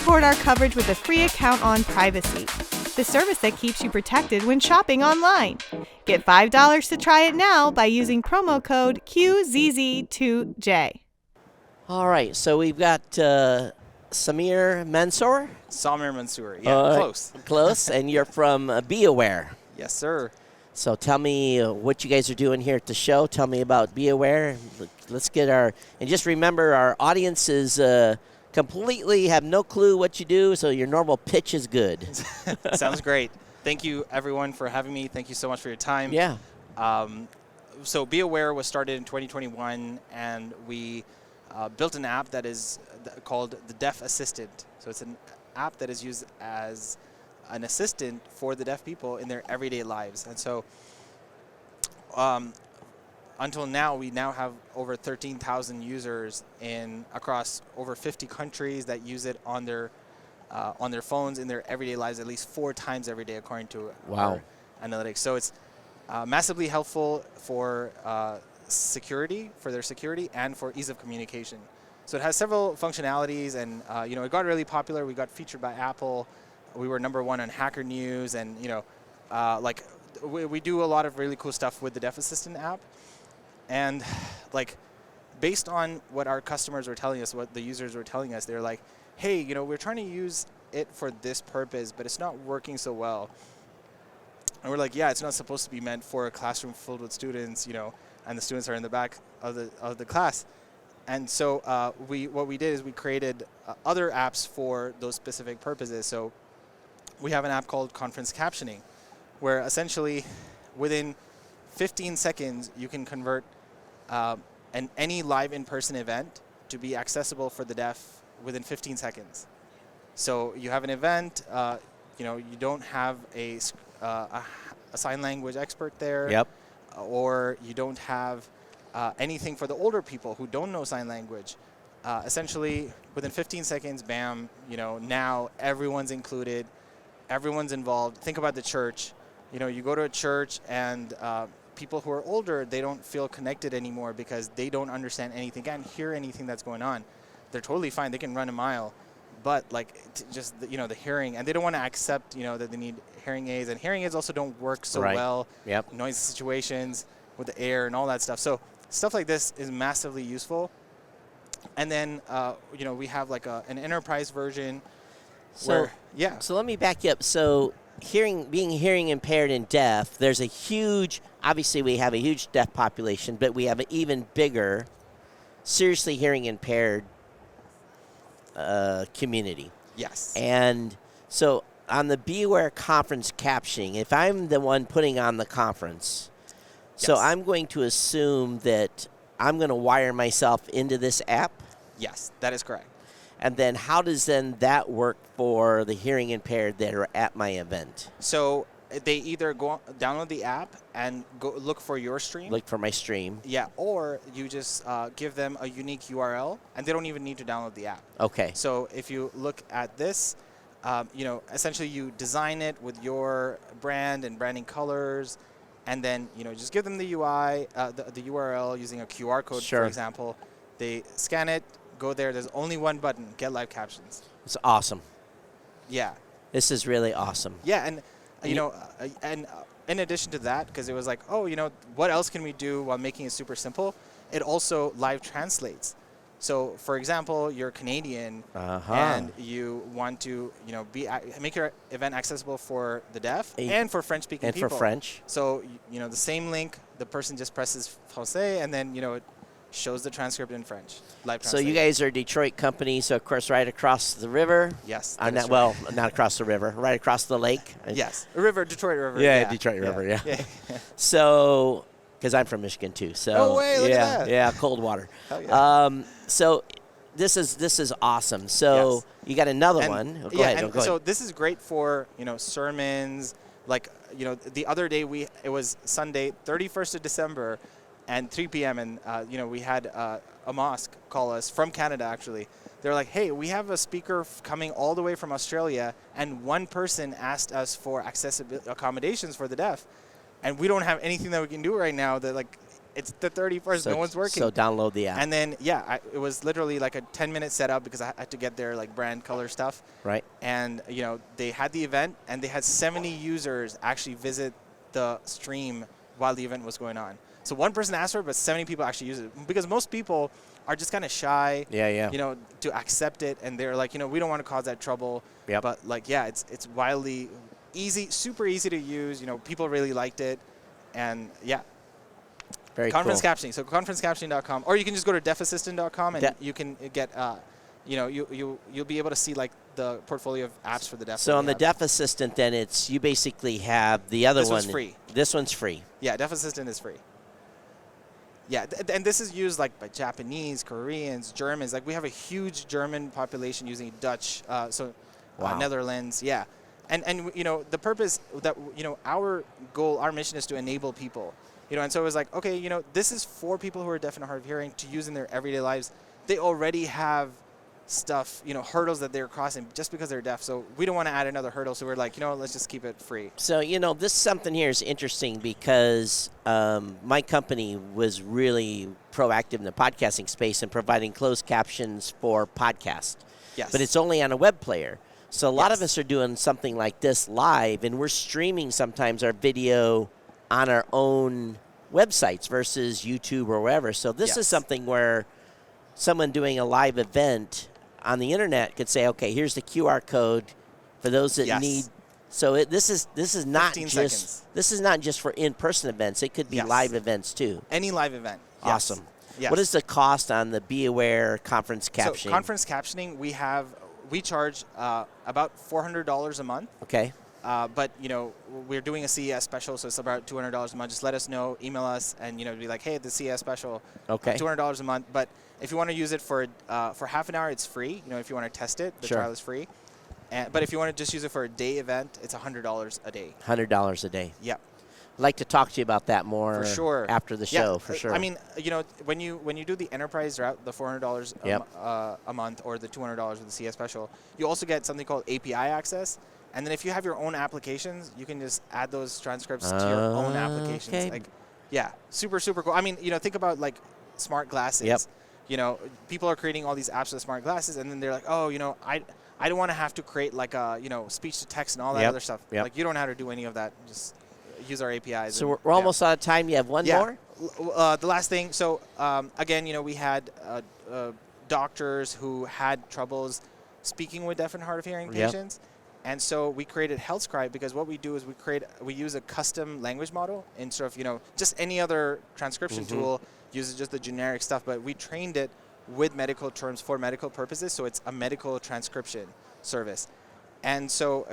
support our coverage with a free account on Privacy, the service that keeps you protected when shopping online. Get $5 to try it now by using promo code QZZ2J. All right, so we've got Samir Mansour. Samir Mansour, yeah, close. Close, and you're from BeAware. Yes, sir. So tell me what you guys are doing here at the show. Tell me about BeAware. Let's get and just remember our audience is completely have no clue what you do, so your normal pitch is good. Sounds great. Thank you, everyone, for having me. Thank you so much for your time. Yeah. So BeAware was started in 2021, and we built an app that is called the Deaf Assistant. So it's an app that is used as an assistant for the deaf people in their everyday lives. And so until now, we now have over 13,000 users across over 50 countries that use it on their phones in their everyday lives at least 4 times every day, according to our analytics. So it's massively helpful for security, and for ease of communication. So it has several functionalities, and it got really popular. We got featured by Apple. We were #1 on Hacker News, and we do a lot of really cool stuff with the Deaf Assistant app. And based on what our customers were telling us, what the users were telling us, they're like, hey, we're trying to use it for this purpose, but it's not working so well. And we're like, yeah, it's not supposed to be meant for a classroom filled with students, and the students are in the back of the class. And so what we did is we created other apps for those specific purposes. So we have an app called Conference Captioning, where essentially within 15 seconds you can convert any live in-person event to be accessible for the deaf within 15 seconds. So you have an event, you don't have a sign language expert there. Yep. Or you don't have anything for the older people who don't know sign language. Essentially, within 15 seconds, bam, now everyone's included, everyone's involved. Think about the church. You go to a church and people who are older, they don't feel connected anymore because they don't understand anything, can't hear anything that's going on. They're totally fine. They can run a mile. But just the hearing, and they don't want to accept that they need hearing aids, and hearing aids also don't work so well. Yep. Noisy situations with the air and all that stuff. So stuff like this is massively useful. And then we have an enterprise version. So let me back you up. So being hearing impaired and deaf, there's obviously we have a huge deaf population, but we have an even bigger, seriously hearing impaired community. Yes. And so on the BeAware conference captioning, if I'm the one putting on the conference, so I'm going to assume that I'm going to wire myself into this app? Yes, that is correct. And then how does that work for the hearing impaired that are at my event? So they either download the app and go look for your stream. Look for my stream. Yeah, or you just give them a unique URL, and they don't even need to download the app. Okay. So if you look at this, essentially you design it with your brand and branding colors, and then just give them the UI, the URL using a QR code, for example. They scan it, go there. There's only one button: get live captions. It's awesome. Yeah. This is really awesome. Yeah, and and in addition to that, because it was like, what else can we do while making it super simple? It also live translates. So, for example, you're Canadian and you want to, make your event accessible for the deaf and for French-speaking people. And for French. So, the same link, the person just presses Français, and then, it shows the transcript in French. Live translate. So you guys are a Detroit company, so of course right across the river. Yes. Well, not across the river, right across the lake. Yes. Detroit River. Yeah, Detroit River, yeah. So, because I'm from Michigan too. So, no way, look at that. Yeah, cold water. Hell yeah. So this is awesome. So you got another one. Go ahead. So this is great for, sermons. The other day it was Sunday, 31st of December, and 3 p.m. and we had a mosque call us from Canada. Actually, they're like, "Hey, we have a speaker coming all the way from Australia, and one person asked us for accessibility accommodations for the deaf, and we don't have anything that we can do right now. That it's the 31st. No one's working. So download the app. And then, it was literally like a 10-minute setup because I had to get their like brand color stuff. Right. And, they had the event, and they had 70 users actually visit the stream while the event was going on. So one person asked for it, but 70 people actually use it. Because most people are just kind of shy, to accept it. And they're like, we don't want to cause that trouble. Yep. But, like, it's wildly easy, super easy to use. People really liked it. And, Very conference cool. captioning. So conferencecaptioning.com. Or you can just go to defassistant.com and you can get, you'll be able to see, like, the portfolio of apps for the deaf. So on the Deaf Assistant, then you basically have the other one. This one's free. This one's free. Yeah, Deaf Assistant is free. Yeah, and this is used like by Japanese, Koreans, Germans. Like we have a huge German population using Dutch, Netherlands. Yeah, and the purpose that our goal, our mission is to enable people. And so it was like, okay, this is for people who are deaf and hard of hearing to use in their everyday lives. They already have stuff, hurdles that they're crossing just because they're deaf. So we don't want to add another hurdle. So we're like, let's just keep it free. So, this something here is interesting because my company was really proactive in the podcasting space and providing closed captions for podcasts. Yes. But it's only on a web player. So a lot of us are doing something like this live, and we're streaming sometimes our video on our own websites versus YouTube or wherever. So this is something where someone doing a live event on the internet could say, okay, here's the QR code for those that need. So this is not just for in-person events. It could be live events too. Any live event. Awesome. Yes. What is the cost on the BeAware conference captioning? So conference captioning, we charge about $400 a month. Okay. But we're doing a CES special, so it's about $200 a month. Just let us know, email us, and be like, hey, the CES special, $200 a month. But if you want to use it for half an hour, it's free. If you want to test it, the trial is free. But if you want to just use it for a day event, it's $100 a day. $100 a day. Yeah. I'd like to talk to you about that more for sure. after the show, for sure. I mean, when you do the enterprise route, the $400 a month or the $200 with the CS special, you also get something called API access. And then if you have your own applications, you can just add those transcripts to your own applications. Okay. Like, super, super cool. I mean, think about like smart glasses. Yep. People are creating all these apps with smart glasses, and then they're like, oh, I don't want to have to create like a, speech to text and all that other stuff. Yep. Like, you don't know how to do any of that. Just use our APIs. So we're almost out of time. You have one more? The last thing. So, again, we had doctors who had troubles speaking with deaf and hard of hearing patients. And so we created HealthScribe because what we do is we use a custom language model instead of, just any other transcription tool uses just the generic stuff. But we trained it with medical terms for medical purposes. So it's a medical transcription service. And so,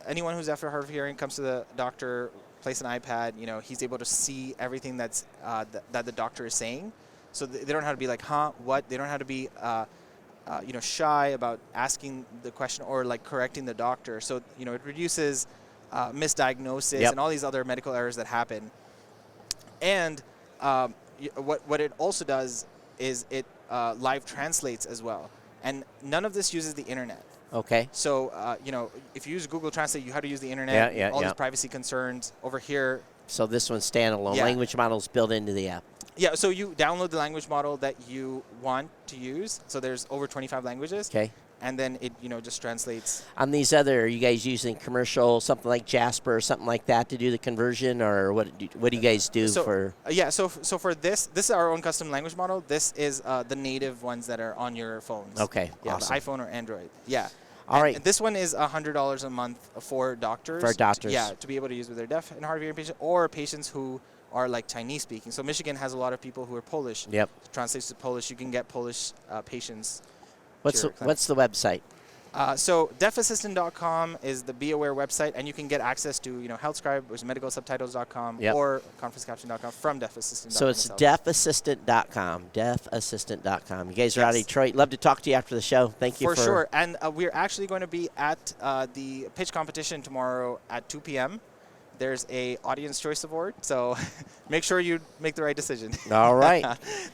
anyone who's deaf or hard of hearing comes to the doctor, place an iPad, he's able to see everything that's that the doctor is saying. So they don't have to be like, huh, what? They don't have to be shy about asking the question or like correcting the doctor. So, it reduces misdiagnosis and all these other medical errors that happen. And what it also does is it live translates as well. And none of this uses the internet. Okay. So, if you use Google Translate, you have to use the internet. All these privacy concerns over here. So this one's standalone. Language models built into the app. Yeah, so you download the language model that you want to use. So there's over 25 languages. Okay. And then it, just translates. On these other, are you guys using commercial, something like Jasper or something like that to do the conversion, or what do you guys do for? So for this is our own custom language model. This is the native ones that are on your phones. Okay, yeah, awesome. the iPhone or Android. Yeah. All right. And this one is $100 a month for doctors. For doctors. To be able to use with their deaf and hard of hearing patients or patients who are like Chinese speaking. So Michigan has a lot of people who are Polish. Yep. Translates to Polish. You can get Polish patients. What's the website? So defassistant.com is the BeAware website, and you can get access to HealthScribe, which is medicalsubtitles.com, or conferencecaptioning.com from defassistant.com. So it's defassistant.com, defassistant.com. You guys are out of Detroit. Love to talk to you after the show. Thank you for sure. And we're actually going to be at the pitch competition tomorrow at 2 p.m. There's a audience choice award, so make sure you make the right decision. All right.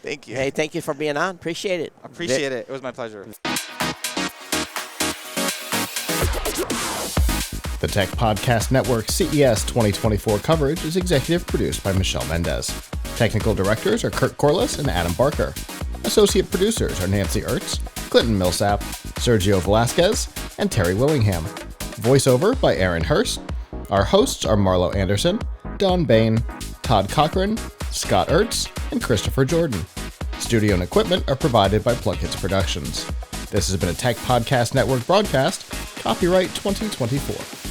Thank you. Hey, thank you for being on. Appreciate it. Appreciate it. It was my pleasure. The Tech Podcast Network CES 2024 coverage is executive produced by Michelle Mendez. Technical directors are Kurt Corliss and Adam Barker. Associate producers are Nancy Ertz, Clinton Millsap, Sergio Velasquez, and Terry Willingham. Voiceover by Aaron Hurst. Our hosts are Marlo Anderson, Don Bain, Todd Cochran, Scott Ertz, and Christopher Jordan. Studio and equipment are provided by PLUGHITZ Productions. This has been a Tech Podcast Network broadcast, copyright 2024.